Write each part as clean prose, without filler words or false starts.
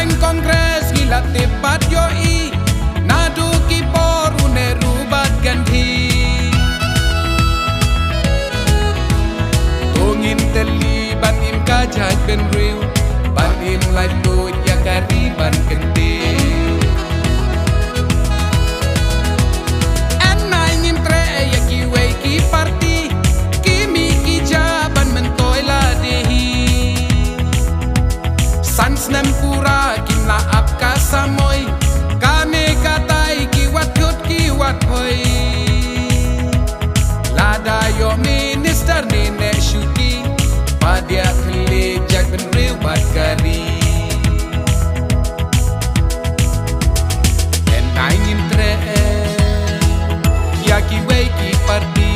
Naing kongres gila tepat yoi Nadu kipor une rubat ganti Tungin teli ban im kajat ben riu Ban im lai tu ya kari ban kenti En naing im tre ya ki wei ki parti Kimi ki jaban mentoi la dehi Sans nem pura kim la ap ka samoy Kame katai ki wat yut ki wat hoy Lada yo minister ni ne shuki Padia khli jak ben riu bat kari En naing im tre ya ki wei ki parti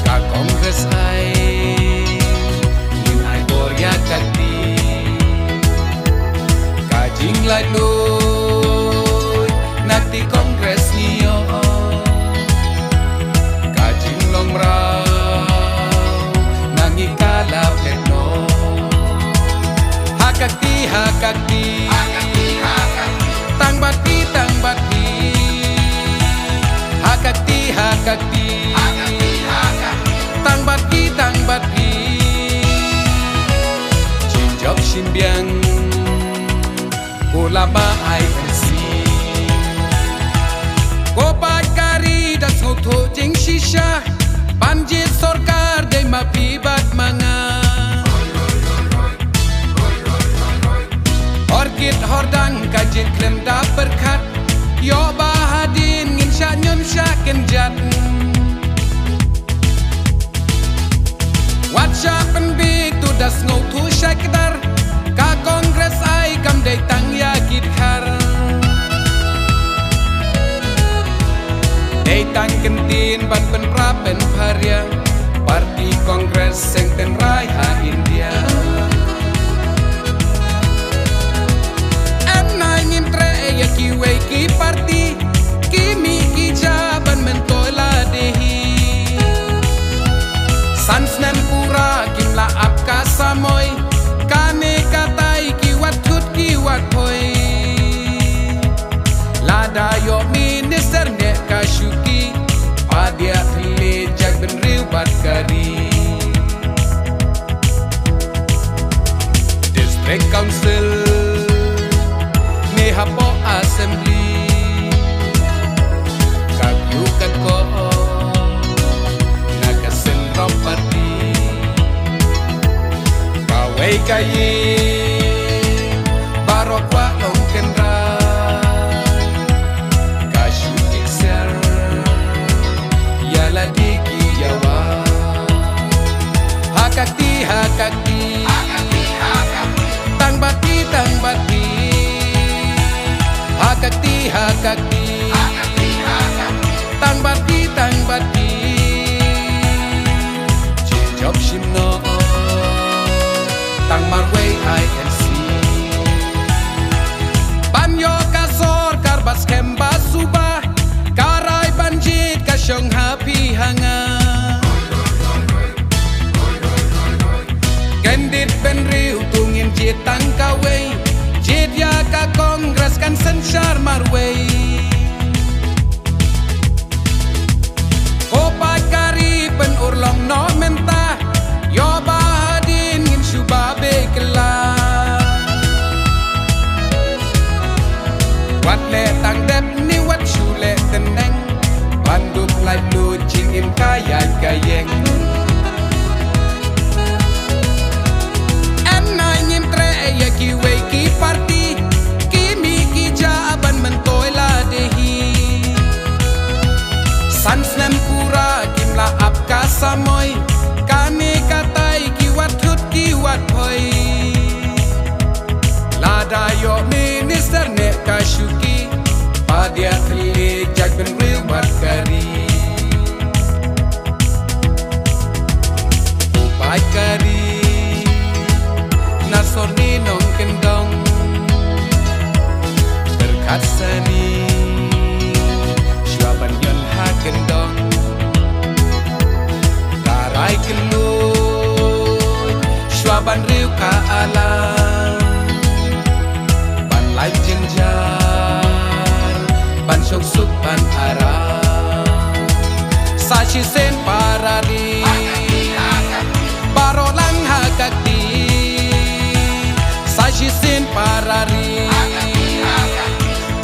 Ka kongres ai Yin ai bor ya kati Ka jing lai lui Nakti kongres niyo Ka jing long rao Nangi kalap heno Hakakti hakakti Tang bati Hakakti hakakti Tang bati Jinjok shin biang Kulaba ai si Kopat kari das ngoto jing shisha Banjir sorkar gay mapibat manga Orkid hordang kajin klem da berkat Yo bahadin ngin sya nyun sya kenjat Wat sya penbik tu das ngotu sya kedar Ka kongres ai kam day tang ya gidhar Day tang kentin ban pen prapen bharya Parti kongres seng ten raya India En naing im tre ya ki wei ki parti Kimi ki jaban mentoi la dehi Sans nem pura kim la ap ka samoy Kane katai ki wat hut ki wat hoy Lada yo minister ne ka shuki Padia khli jak ben riu bat kari District Council ne hapo assembly Kagyu katko Nagasen property Kawai kayi Barokwa long kendra Kashu ikser Yala diki yawa Hakakti Tang bati Hakakti Tang bati Jinjok shimno Tang marway INC Banyo kasor karbas kemba suba Karai banjit kasyong happy hanga Kendit ben riu tungin jit tang kaway Jit ya ka kongres kan sensyar marway Kopat kari pen urlong no menta Yo bahadin ngin shubabe kela Wat le tang dep ni wat shule teneng Banduk lai lu jing im kaya gayeng En naing im tre ya ki wei ki parti Kimi ki jaban mentoi la dehi Sans nem pura kim la ap ka samoy Kane katai ki wat hut ki wat hoy Lada yo minister ne ka shuki Padia khli jak ben riu bat kari Upai kari Nasorni nong kendong Berkat sani Syuaban yon ha kendong Karai keluy Syuaban riu ka alam ban syok suk ban ara sashi sen parari parolang hakakti sashi sen parari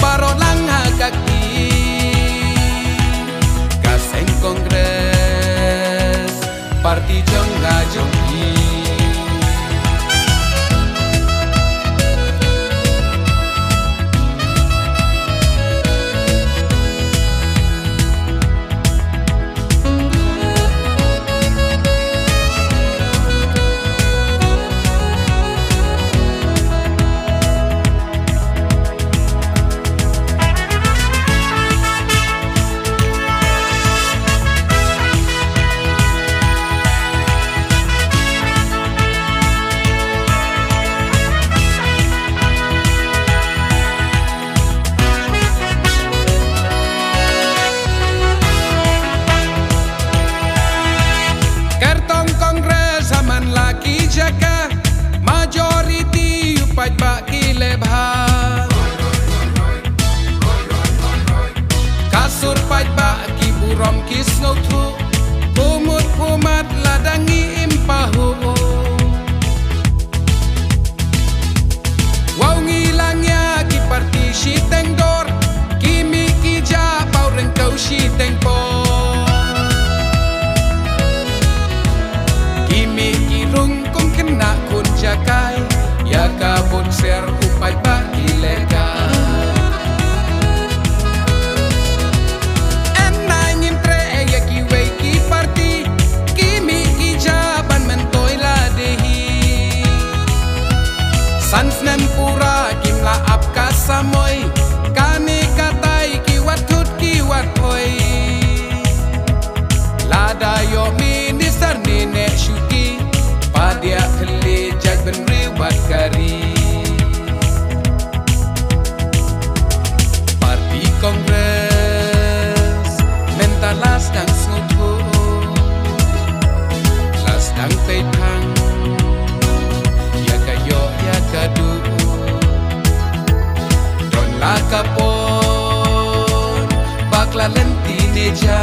parolang hakakti kaseng kongres parti jongga jonggi majority upat baki lebha kasur pat baki burom kisno thu pumut pumat ladangi impahu wow ngilangnya ki parti si tengdor kimi ki ja pau reng kau si tengpo kimi ki rung kena kun jakai ya kabun ser upai baki lega enai nyintre ya ki wei ki parti kimi ki jaban mentoi la dehi sansnem pura kimla apka samoy kane katai ki watut ki watoi lada yo minister nene shuki dia keli jag ben riwat kari parti kongres mentalas dang snutu las dang peipang ya kayo ya kadu don la kapon bakla lentine ja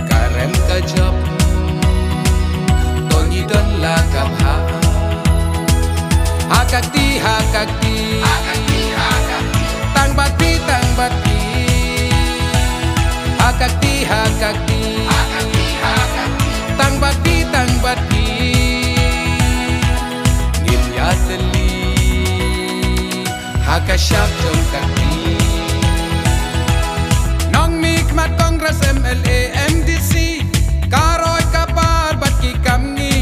karem kajap don la kapha hakakti hakakti tang bati hakakti hakakti tang bati ngin ya teli hakashap jong kakti nong mikmat kongres MLA MDC karoy kapar bat ki kamni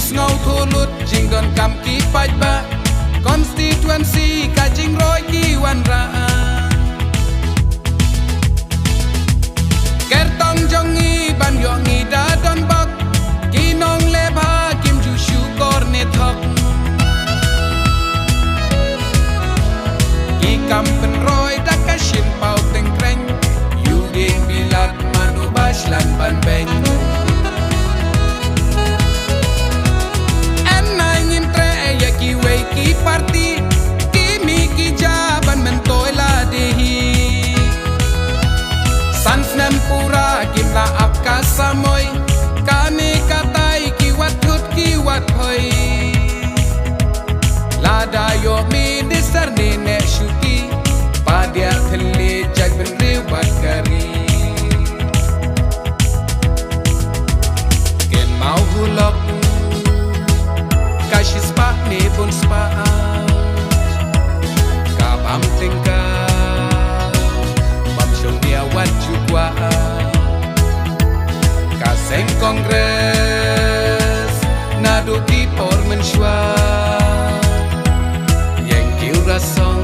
Kisngau thulut jingdon kam ki pajba constituency ka jingroi ki wanra kertong jongi ban yongi da don bak kinong lebha kim ju shu korne thok ki kam pen roi da ka shin pau teng kreng yu ding bilat manu baslan ban beng ki parti kimi ki jaban mentoi la dehi sansnem pura kimla apka samoy kane katai ki watut ki wathoi lada yo minister nene shuki padia thele jag ben riwat kari ken mau hulok kashis pa ne bun spa kabam tingka bam shong dia wat jukwa kaseng kongres nadu di por menshwa yang kiura song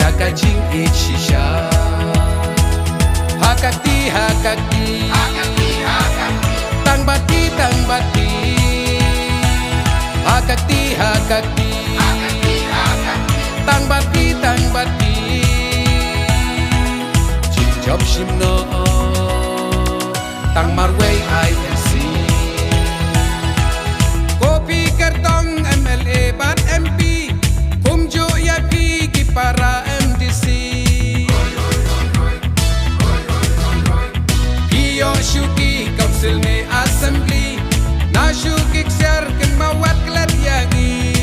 daka jing shisha hakakti tang bati hakakti tang bati jing job shimno tang marway I can see kopi kertong silne assembly na syukik siar ken mawat kelat yagi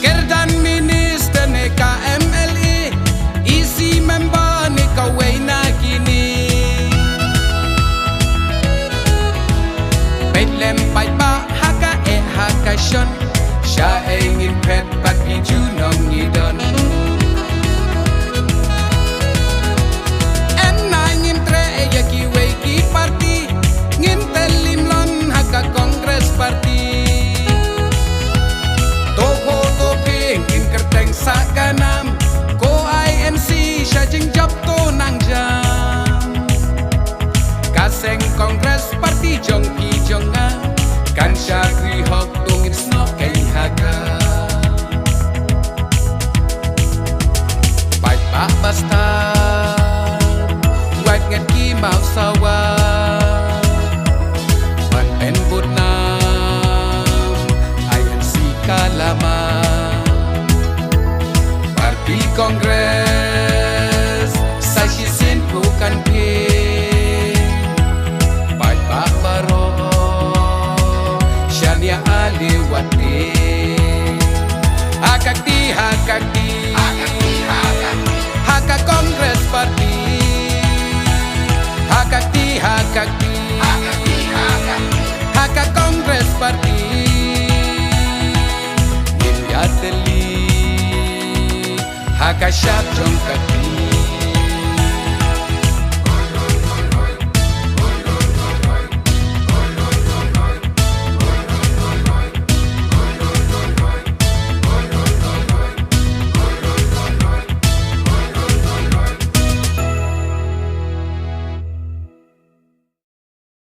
kerdan minister ne KMLE isi member ne kawai na gini Lem pai ba haka haka shon sha ingin pet pat biju nong ngidon en na ngin tre yaki wei ki party ngin telim lon haka kongres party to ho to ping in kerteng sakanam ko INC sha jing job to nang jam kaseng kongres party jong ki jonga kan syakri hok tungin snok kay haga pai pa basta wat ngat ki mau sawa pan pen budnam INC kalama parti kongres sa sin bukan pe ya aliwati hakakti haka kongres party hakakti haka kongres party nin ya teli haka syap jongkat